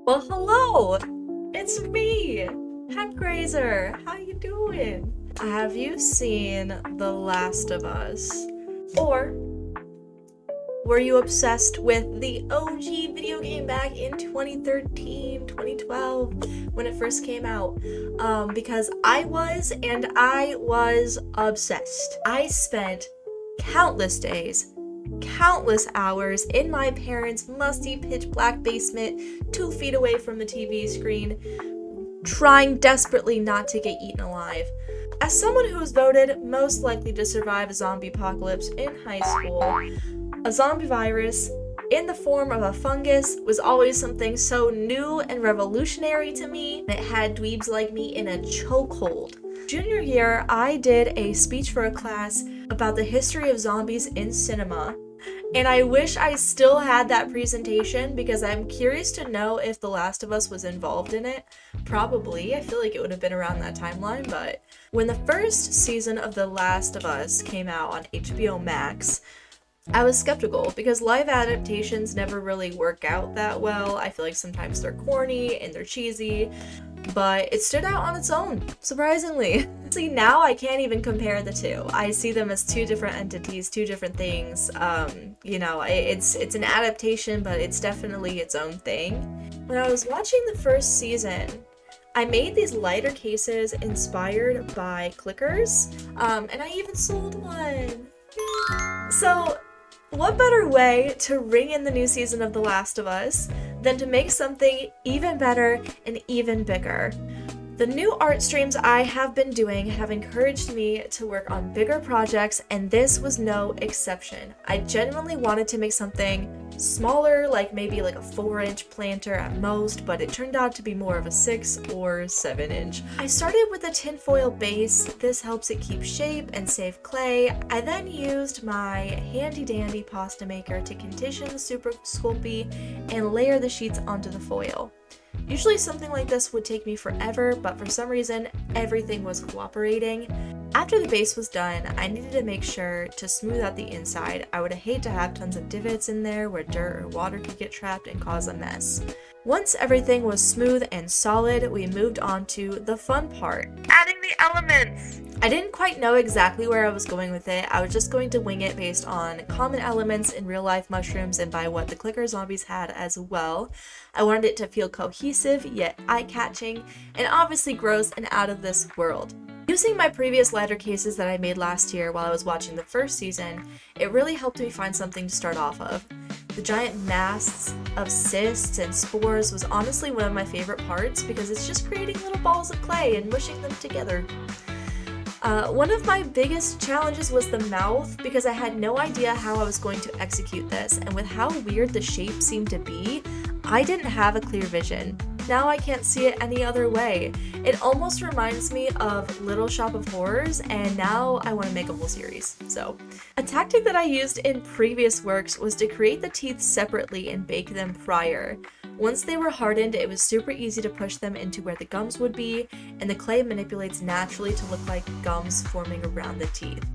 Well, hello! It's me, Heckraiser. How you doing? Have you seen The Last of Us? Or were you obsessed with the OG video game back in 2013, 2012, when it first came out? Because I was obsessed. I spent countless days, countless hours in my parents' musty pitch black basement, 2 feet away from the TV screen, trying desperately not to get eaten alive. As someone who was voted most likely to survive a zombie apocalypse in high school, a zombie virus in the form of a fungus was always something so new and revolutionary to me, and it had dweebs like me in a chokehold. Junior year, I did a speech for a class about the history of zombies in cinema, and I wish I still had that presentation because I'm curious to know if The Last of Us was involved in it. Probably. I feel like it would have been around that timeline, but when the first season of The Last of Us came out on HBO Max, I was skeptical because live adaptations never really work out that well. I feel like sometimes they're corny and they're cheesy, but it stood out on its own, surprisingly. See, now I can't even compare the two. I see them as two different entities, two different things. It's an adaptation, but it's definitely its own thing. When I was watching the first season, I made these lighter cases inspired by clickers, and I even sold one. So, what better way to ring in the new season of The Last of Us than to make something even better and even bigger? The new art streams I have been doing have encouraged me to work on bigger projects, and this was no exception. I genuinely wanted to make something smaller, like maybe like a 4-inch planter at most, but it turned out to be more of a 6 or 7-inch. I started with a tinfoil base. This helps it keep shape and save clay. I then used my handy dandy pasta maker to condition the Super Sculpey and layer the sheets onto the foil. Usually something like this would take me forever, but for some reason, everything was cooperating. After the base was done, I needed to make sure to smooth out the inside. I would hate to have tons of divots in there where dirt or water could get trapped and cause a mess. Once everything was smooth and solid, we moved on to the fun part, adding the elements. I didn't quite know exactly where I was going with it. I was just going to wing it based on common elements in real life mushrooms and by what the clicker zombies had as well. I wanted it to feel cohesive, yet eye-catching, and obviously gross and out of this world. Using my previous lighter cases that I made last year while I was watching the first season, it really helped me find something to start off of. The giant masts of cysts and spores was honestly one of my favorite parts because it's just creating little balls of clay and mushing them together. One of my biggest challenges was the mouth because I had no idea how I was going to execute this, and with how weird the shape seemed to be, I didn't have a clear vision. Now I can't see it any other way. It almost reminds me of Little Shop of Horrors, and now I want to make a whole series. So, a tactic that I used in previous works was to create the teeth separately and bake them prior. Once they were hardened, it was super easy to push them into where the gums would be, and the clay manipulates naturally to look like gums forming around the teeth.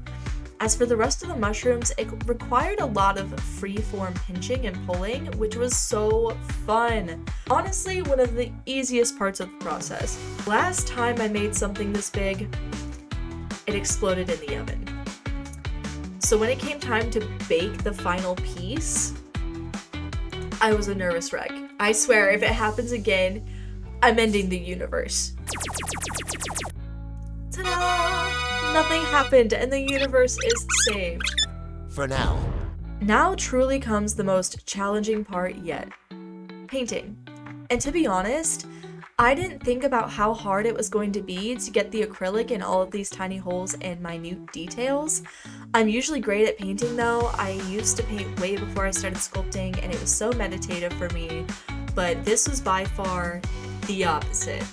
As for the rest of the mushrooms, it required a lot of free-form pinching and pulling, which was so fun. Honestly, one of the easiest parts of the process. Last time I made something this big, it exploded in the oven. So when it came time to bake the final piece, I was a nervous wreck. I swear, if it happens again, I'm ending the universe. Ta-da! Nothing happened and the universe is saved. For now. Now truly comes the most challenging part yet. Painting. And to be honest, I didn't think about how hard it was going to be to get the acrylic in all of these tiny holes and minute details. I'm usually great at painting though. I used to paint way before I started sculpting and it was so meditative for me, but this was by far the opposite.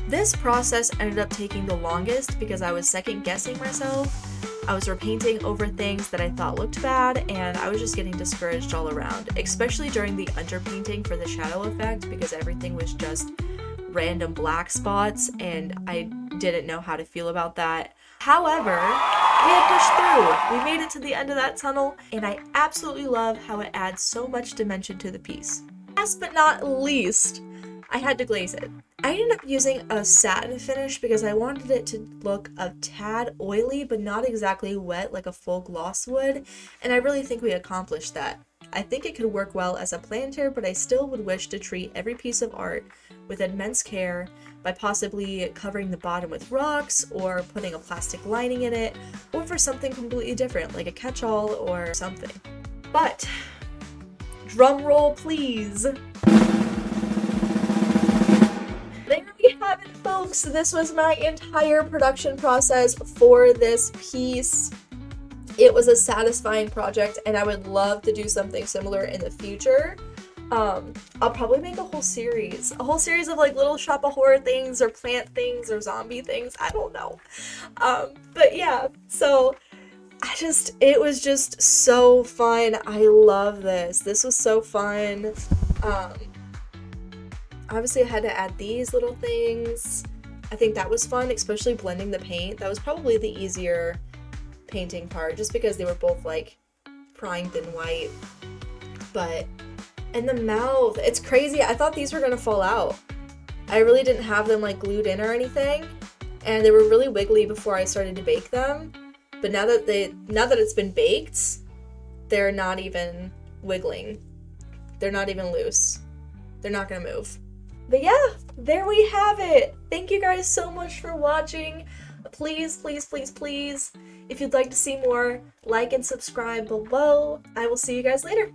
This process ended up taking the longest because I was second guessing myself. I was repainting over things that I thought looked bad, and I was just getting discouraged all around, especially during the underpainting for the shadow effect because everything was just random black spots and I didn't know how to feel about that. However, we had pushed through. We made it to the end of that tunnel, and I absolutely love how it adds so much dimension to the piece. As last but not least, I had to glaze it. I ended up using a satin finish because I wanted it to look a tad oily, but not exactly wet like a full gloss would, and I really think we accomplished that. I think it could work well as a planter, but I still would wish to treat every piece of art with immense care by possibly covering the bottom with rocks, or putting a plastic lining in it, or for something completely different, like a catch-all or something. But, drum roll please! There we have it, folks! This was my entire production process for this piece. It was a satisfying project, and I would love to do something similar in the future. I'll probably make a whole series of like little shop of horror things, or plant things, or zombie things, I don't know. But yeah, so it was just so fun. I love this. This was so fun. Obviously I had to add these little things. I think that was fun, especially blending the paint. That was probably the easier painting part, just because they were both like primed and white. But, and the mouth, it's crazy. I thought these were gonna fall out. I really didn't have them like glued in or anything, and they were really wiggly before I started to bake them. But now that it's been baked, they're not even wiggling. They're not even loose. They're not gonna move. But yeah, there we have it. Thank you guys so much for watching. Please, please, please, please, if you'd like to see more, like and subscribe below. I will see you guys later.